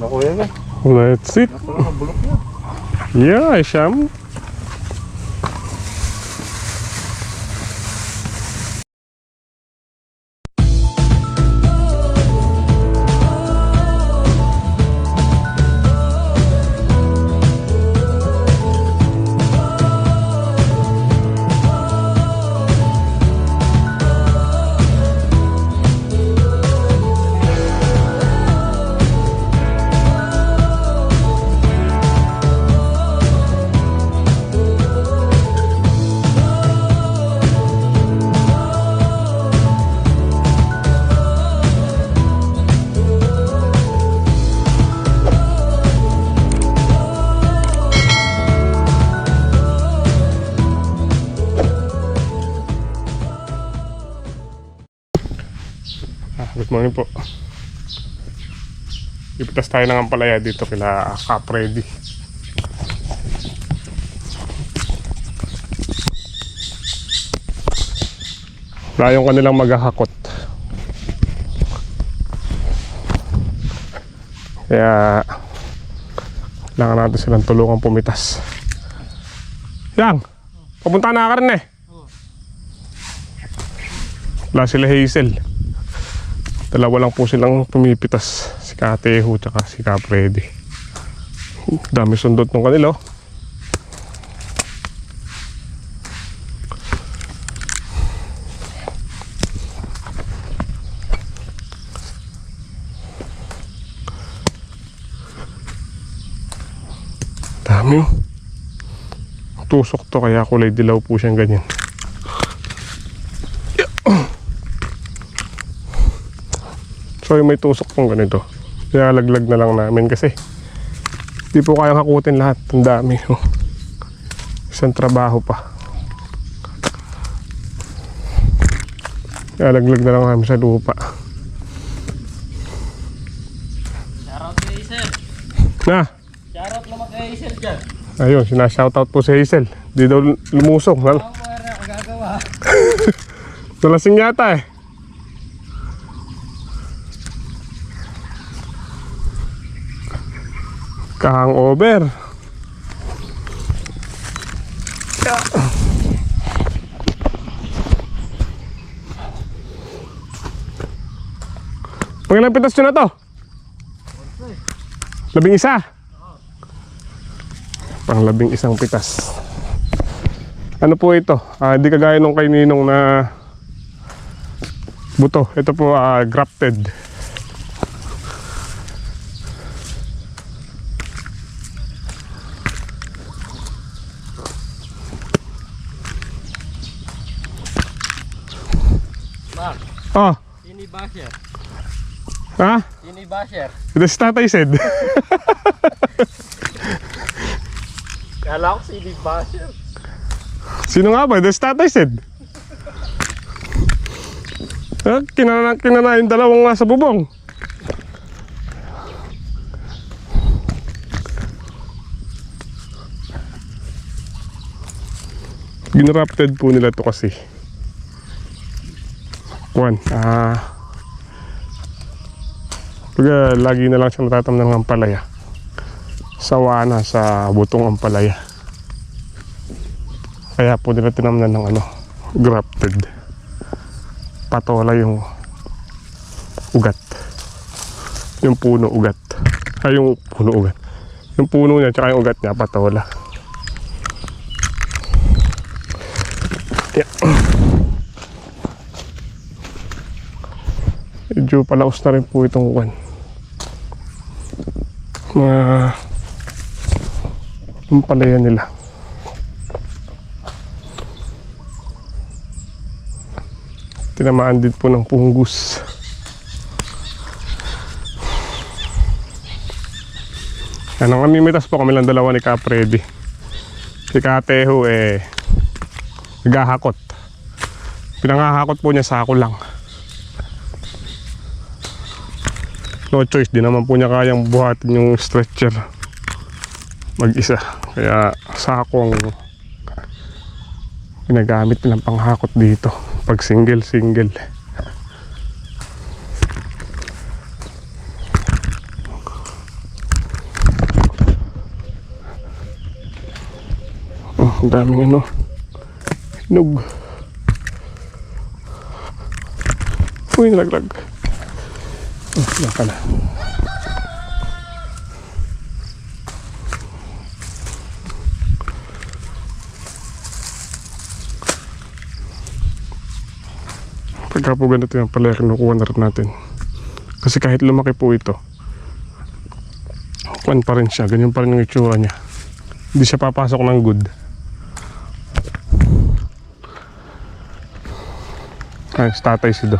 Nakuya ka. Let's sit. Bulok niya. Yeah, Sham. Good morning po. Ipitas tayo ng ampalaya dito kila Kapredi. Wala yung kanilang maghahakot. Kaya kailangan natin silang tulungan pumitas. Yang, papunta na ka rin eh. Wala sila Hazel. Dalawa lang po silang pumipitas, si Kateho tsaka si Kapredi. Dami sundot nung kanila. Dami oh. Tusok to kaya kulay dilaw po siyang ganyan. So yung may tusok pong ganito, nilalaglag na lang namin kasi di po kayang hakutin lahat. Ang dami oh. Isang trabaho pa. Nilalaglag na lang namin sa lupa. Shoutout kay Hazel. Na! Shoutout naman kay Hazel dyan. Ayun, sinashoutout po si Hazel. Di daw lumusong. Ako wala ang gagawa. Nalasing yata eh. Kahang-over. Pangilang pitas nyo na to? 11? Pang 11 pitas. Ano po ito? Di kagaya nung kay Ninong na buto. Ito po grafted. Mark, Oh, sini basher. ha? Sini basher. Ito si Tatay said. Kala ko sini basher. Sino nga ba? Ito si Tatay said. Kinana yung dalawang nasa bubong. Ginrafted po nila to kasi lagi na lang siya natatamnan ng ampalaya. Sawa na sa butong ampalaya. Kaya po nila tinamnan ng grafted. Patola yung ugat. Yung puno ugat. Yung puno ugat. Yung puno niya tsaka yung ugat niya patola. Yeah. Medyo palaos na rin po itong yung palaya nila. Tinamaan din po ng punggus. Yan ang amimitas po kami lang dalawa ni Kapredi. Si Kateho naghahakot. Pinangahakot po niya sa ako lang. No choice, di naman po niya kayang buhatin yung stretcher mag-isa. Kaya sako ang ginagamit nilang panghakot dito pag single. Ang daming ano. Hinog. Uy, nalaglag. Oh, yan ka na. Pagka po ganito yung pala, kinukuha na rin natin. Kasi kahit lumaki po ito, kuwan pa rin siya. Ganyan pa rin yung itsura niya. Hindi siya papasok ng good. Ay, tatay si Do.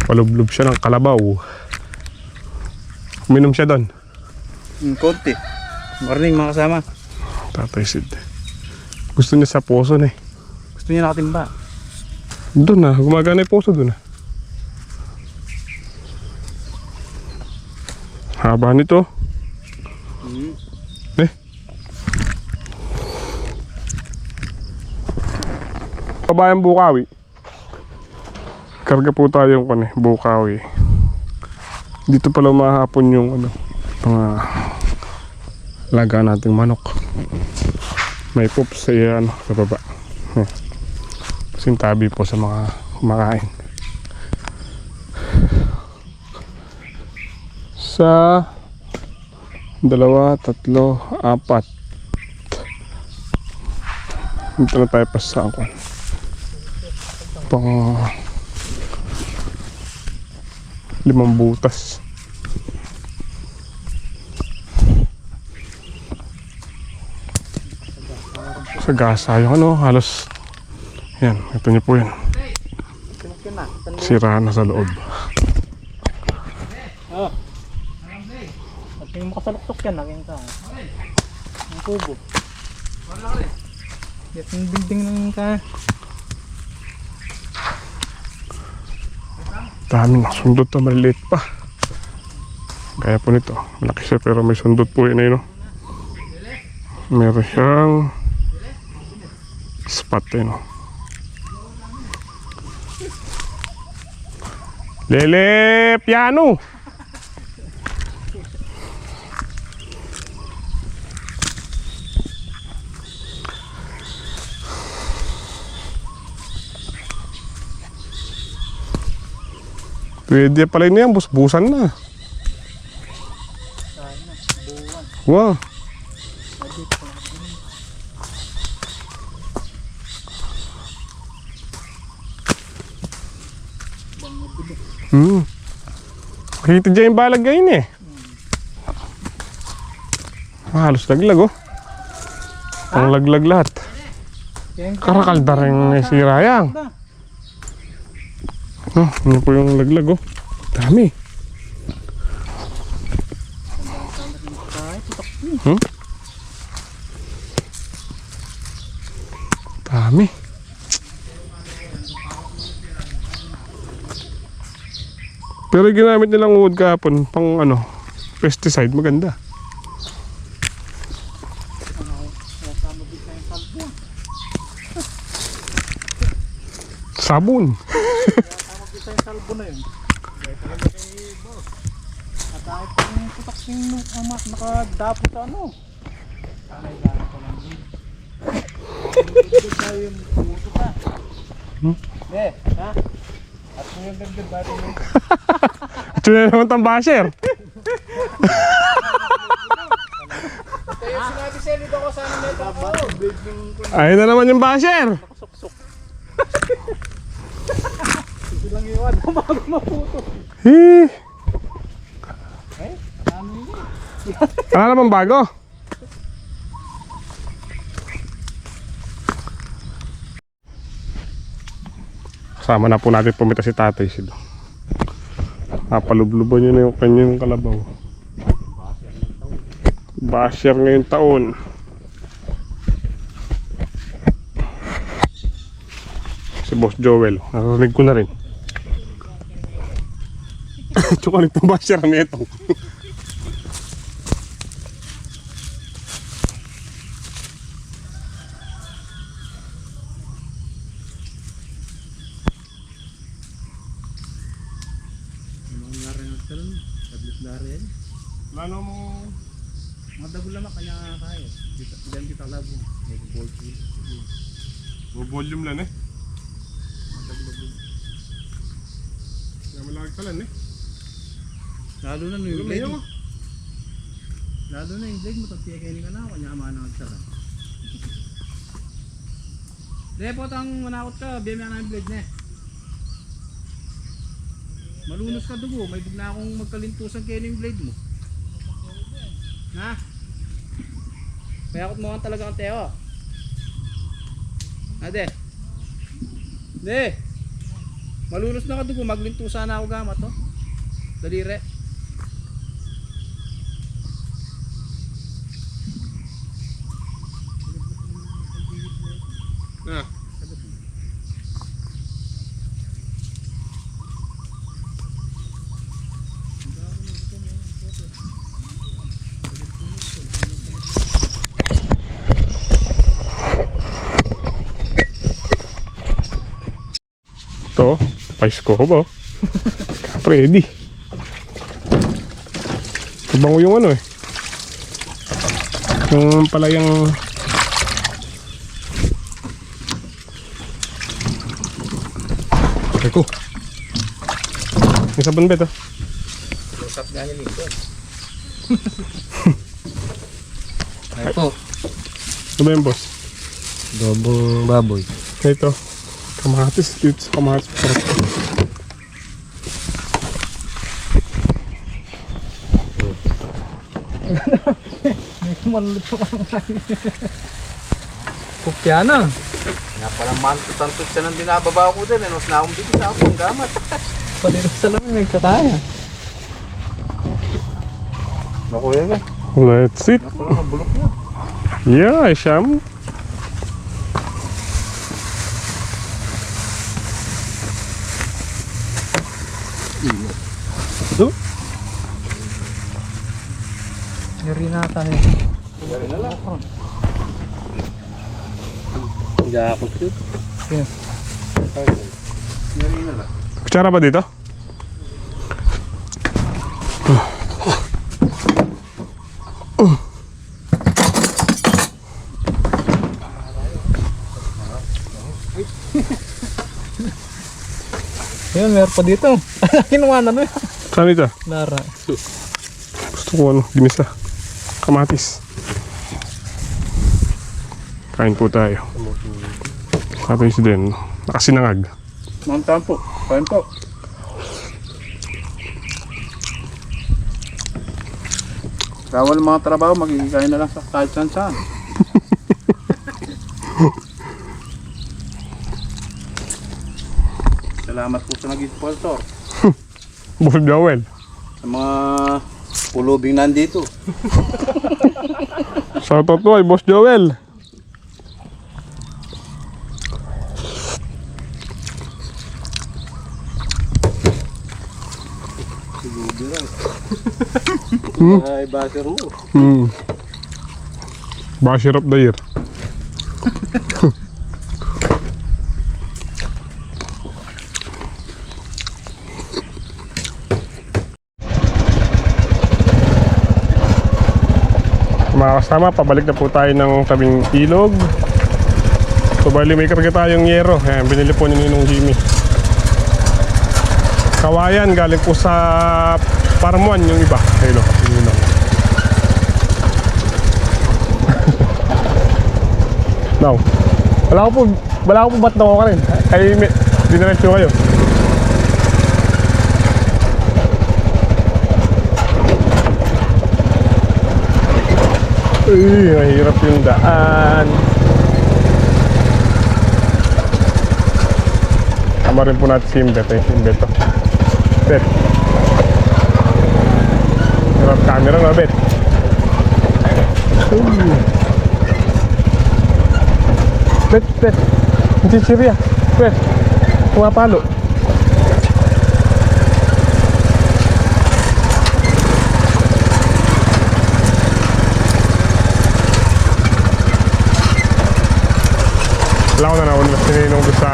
Palublob siya ng kalabaw. Uminom siya doon. Konti. Morning mga kasama. Tatay Sid. Gusto niya sa poso na eh. Gusto niya nakatimba. Doon na, gumagana yung poso doon na. Haba nito. Eh. Kabayang Bukawi. Karga po tayong Bukawi. Dito pala umahapon yung ano, mga laga nating manok. May poops sa ano, sa baba. Sintabi po sa mga kumakain. Sa 2, 3, 4. Dito na tayo pa sa ako. Pang 5 butas. Sa gasa yung ano, halos yan, ito niyo po yan. Sira na sa loob. Oh. At yung makasaluktok yan, nakin ka. Ang kubo. Yes, yung building lang ka. Daming sundot na maliliit pa. Kaya po nito, malaki siya pero may sundot po yun eh, no? Meron siyang spot eh, no? Lele piano! Pwede pala yun yan, busbusan na. Wow. Kita dyan yung balag ngayon eh. Halos laglag oh. Ang laglag lahat. Karakalda rin sira yan. Oh, ano po yung laglag oh. Dami. Dami. Pero ginamit nilang wood kahapon pang ano, pesticide, maganda. Sabon. Kita yung salbo na yun. At kahit yung putak yung nakadapo sa ano. Sanay gano'n ko lang yun. Dagdag tayo yung puto pa. Eh, ha? At yung dagdag tayo yung Ito na naman tang basher. kaya sinabi sa'yo dito ko sana may tapo. Ayun na naman yung basher. Nakasuksok. Ito lang iwan. Bago maputo. Eh, Ano yun? wala naman bago. Kasama na po natin pumita si Tatay Sid. Napalubluban niya na yung kanyang kalabaw. Basher ngayong taon. Si Boss Joel, narinig ko na rin. Tsaka nitong basher na ito. Darren. Lalo mo... Mga dagol naman kanya kaya. Diyan kita labo. May gold field. volume lang eh. Mga dagol. Kaya malaki ka lang eh. Lalo na no yung blade. Lumayo. Lalo na yung blade mo. Tapos kainin ka na. Kanya ama na nagsara. Depot ang manakot ka. Biyama na yung blade na eh. Malunos ka dugo. May bigla akong magkalintusan kainin yung blade mo. Ha? Mayakot mo nga talaga ang teo. Ade. De. Malunos na ka dugo. Maglintusan na ako gamat to. Dalire. Ah. Ito, pais ko ba? Ready. Bango yung ano eh. Yung palayang ko. Yung sabon bet oh. Lusap nga niya nito. Ay po. Ano ba yung boss? Dobong baboy. Ito. Kamatis. Dito sa kamatis. Sarap. Maluluto ka naman. Kupya na. Nga palang mantot-antot siya nang binababa ko din. Mas na akong bigis ako ang gamat. Palito sa lamin. Nagtataya. Naku yan eh. Let's eat. Naku lang ang bulok niya. Yeah, Sham. Oh, Yari na tayo. Yari na lang. Hindi ako cute. Yeah. Yari na lang. kutsara ba dito? Ayun, meron pa dito. Kinuha na nun. Saan dito? Lara. Gusto ko ano, ginisa. Kamatis. Kain po tayo. Kamatis din. Nakasinangag. Mantan po. Kain po. Bawal mga trabaho, magigikain na lang sa kahit saan. Salamat po sa nag-sponsor. Boss Joel. Sa mga pulubing nandito. Shoutout po ay Boss Joel. Ay, baser mo. Basher of the year. Mga kasama, pabalik na po tayo ng tabing ilog. So bali may karga tayong yero. Ayan, binili po ni Ninong Jimmy. Kawayan, galing po sa Parmuan yung iba. Ayun o, yun o. Now, wala ko po ba't na ko ka rin. Ay, diniretso kayo. Uy, mahirap yung daan. Tama rin po natin si Imbet. Si Imbet to. Bet. Hirap camera na, Bet. Bet. Ang chichirya. Bet. Pumapalo. Wala ko na naman mas sininong ko sa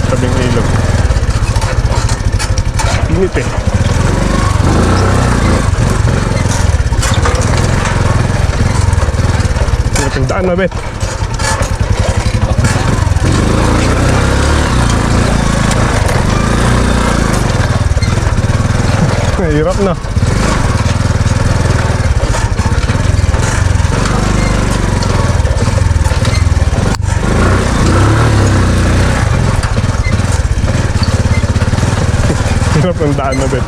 tabing ilog. Init eh. Yung daan na, bet. Mahirap na. Hirap ang daan na, bet.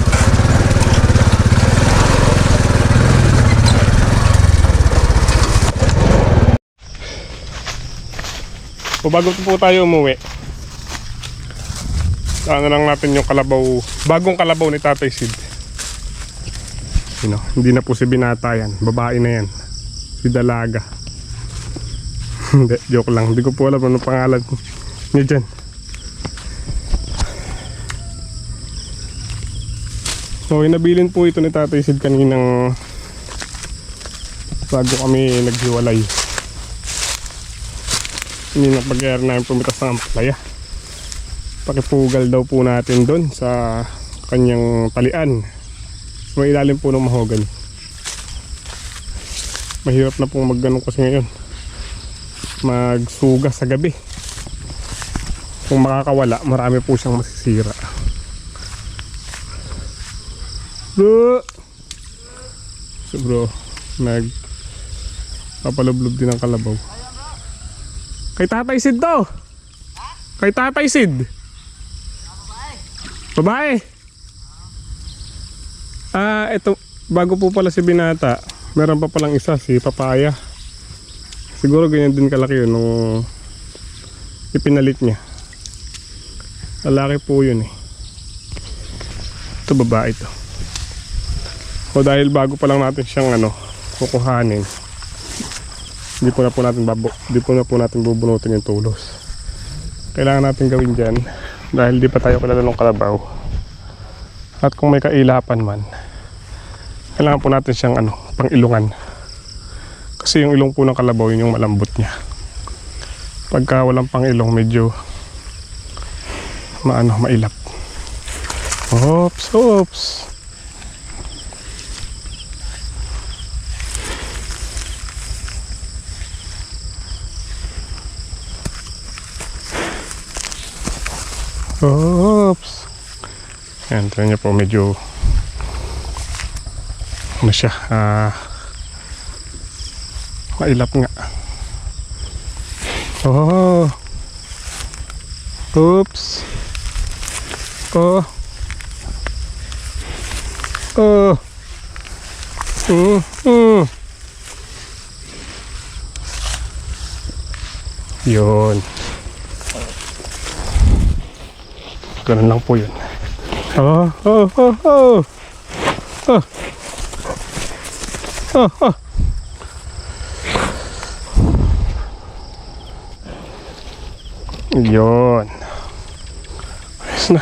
O bago po tayo umuwi, saan na lang natin yung kalabaw, bagong kalabaw ni Tatay Sid. Hindi na po si Binata yan, babae na yan, si Dalaga. Hindi, joke lang, hindi ko po alam anong pangalan niya dyan. So inabilin po ito ni Tatay Sid kaninang bago kami naghiwalay. Hindi na pag-air namin pumitas ng Ampalaya. Pakipugal daw po natin doon sa kanyang talian. May ilalim po ng mahogany. Mahirap na pong mag-ganong kasi ngayon. Magsuga sa gabi. Kung makakawala, marami po siyang masisira. Bro! So bro, papalublob din ang kalabaw. Kay Tatay Sid to. Kay Tatay Sid. Babae. Ito, bago po pala si Binata, meron pa palang isa, si Papaya. Siguro ganyan din kalaki yun nung ipinalit niya. Lalaki po yun eh. Ito babae to. O dahil bago pa lang natin siyang kukuhanin, hindi po na po natin bubunutin yung tulos. Kailangan natin gawin dyan dahil di pa tayo kilala ng kalabaw. At kung may kailapan man, kailangan po natin siyang pang-ilungan. Kasi yung ilong po ng kalabaw yun yung malambot niya. Pagka walang pang-ilong medyo mailap. Oops. Oops. Yan, tignan niyo po medyo siya mailap nga. Oops. Yun. Ganun lang po yun. Yun. Ayos na.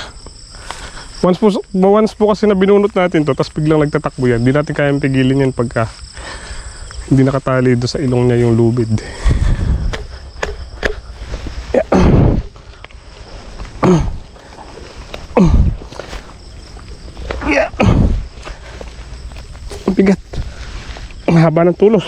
Once po kasi na binunot natin to, tapos biglang nagtatakbo yan, hindi natin kayang pigilin yan pagka hindi nakatali doon sa ilong niya yung lubid. Bigat. Ang haba ng tulos.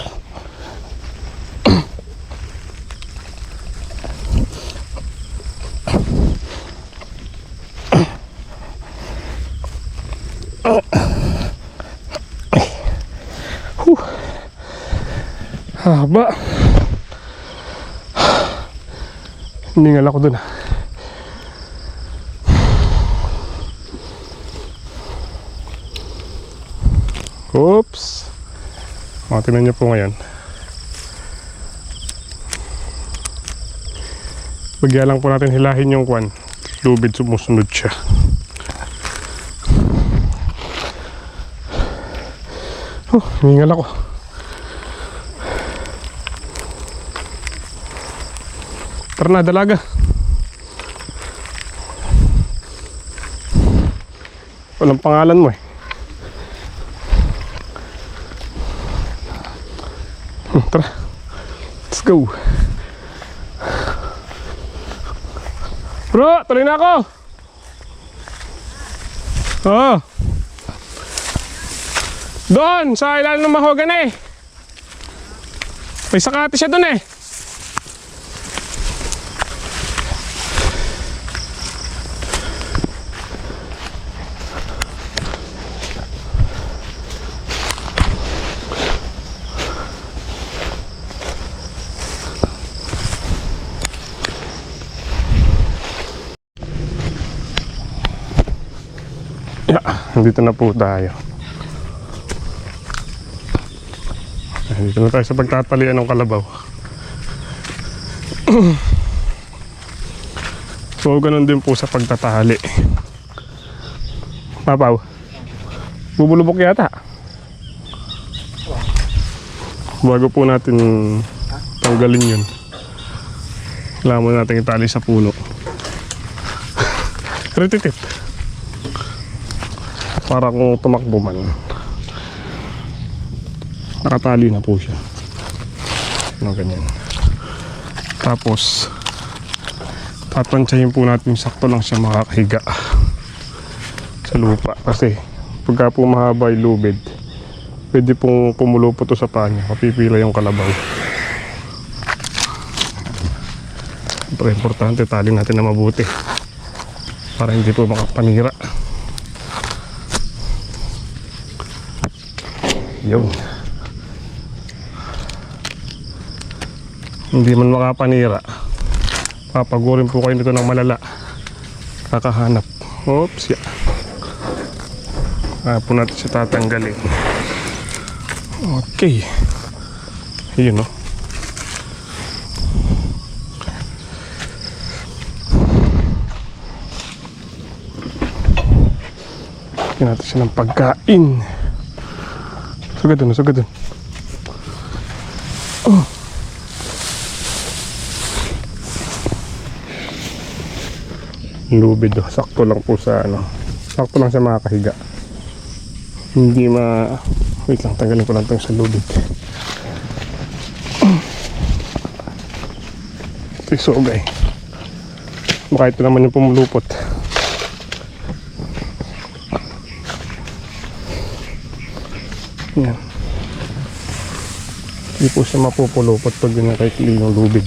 Haba. Hiningal ako dun. Oops. Tingnan niyo po ngayon. Bagya lang po natin hilahin yung kwan. Lubid, sumusunod siya. Hiningal ako. Tara na, Dalaga. Walang pangalan mo eh. Tara, let's go. Bro, tuloy na ako. Doon, sa ilalim ng mahogany. May sakate siya dun eh. Yeah, nandito na po tayo. Nandito na tayo sa pagtatalian ng kalabaw. So, ganun din po sa pagtatali. Papaw, bubulubok yata. Bago po natin tanggalin yun, kailangan mo natin itali sa puno. Rititit. Para kung tumakbo man, nakatali na po siya. Ano, ganyan. Tapos tatansyahin po natin sakto lang siya makakahiga sa lupa. Kasi pagka po mahaba yung lubid, pwede pong pumulupot to sa panya, mapipila yung kalabaw. Pero importante, tali natin na mabuti para hindi po makapanira. Yun. Hindi man makapanira, papagurin po kayo nito ng malala. Kakahanap. Oops, ya. Po natin siya tatanggalin. Okay. Yun, no? Bigyan natin siya ng pagkain. Sugad dun, sugad dun. Oh. Lubid, oh. Sakto lang po sa ano. Sakto lang siya makakahiga. Hindi wait lang, tanggalin ko lang itong sa lubid. Ito yung sugay. Baka ito naman yung pumulupot. Yan. Hindi po siya mapupulupot pag ginakaikli yung lubid.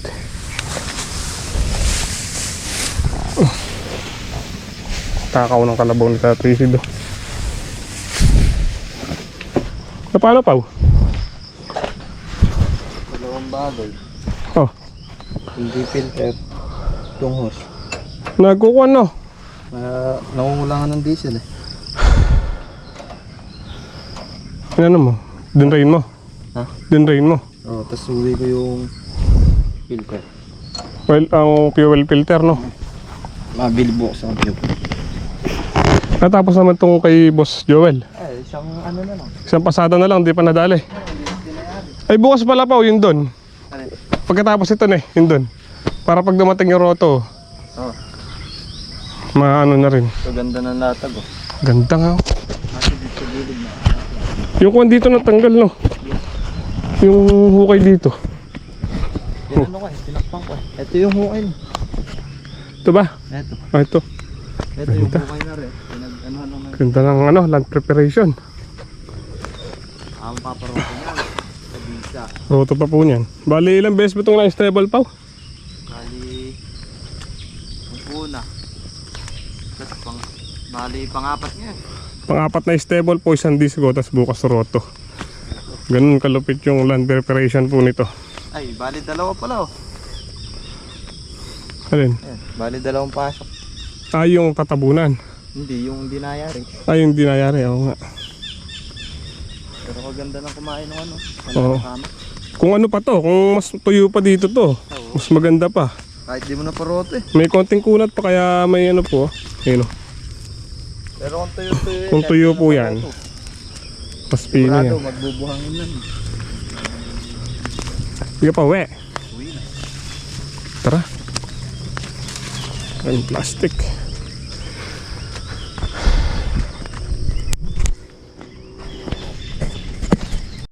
Takaw ng kalabaw ni Tatrisido. Paano, Pao? Dalawang bagay. Oh, Hindi filter. Tungos. nagkukuhan, no? Nangungulangan ng diesel eh. Ano mo? Dinrain mo? Ha? Dinrain mo? Oo, tapos uwi ko yung filter. Well, ang fuel filter, no? Mabili bukas ang tube. Natapos naman itong kay Boss Joel. Isang ano na lang. Isang pasada na lang, di pa nadali. Ay, bukas pala, Pao, yun doon. Pagkatapos ito na yun doon. Para pag dumating yung roto, Oo. maano na rin. So ganda ng latag oh. Ganda nga. Kasi dito gilid na. Yung kuwan dito natanggal, no? Yung hukay dito. Yan ano ko eh, tinakpang ko eh. Ito yung hukay niya. Ito ba? Ito. Ah, ito. Ito yung hukay na rin. Ano na. Ganda ng ano, land preparation. Ang paparoto niya. Kabisa. Roto pa po niyan. Bali, ilang beses ba itong na-stable, Pao? Bali. Ang una. Tapos bali pangapat niya. Pang-apat na stable po, isang disco, tapos bukas roto. Ganun kalupit yung land preparation po nito. Ay, bali dalawa pala oh. Alin? Ayan, bali dalawang pasok. Ah, yung tatabunan. Hindi, yung dinayari. Ah, yung dinayari, oo nga. Pero kaganda ng kumain ng ano. Oo. Kama. Kung ano pa to, kung mas tuyo pa dito to, mas maganda pa. Kahit di mo na paroto eh. May konting kunat pa kaya may ano po. Ayun, oh. Pero kung tuyo-tuyo yan. Kung tuyo po yan, mas pino Sigurado, yan. magbubuhangin yan. Sige pa, we. Uwi na. Tara. Ang plastic.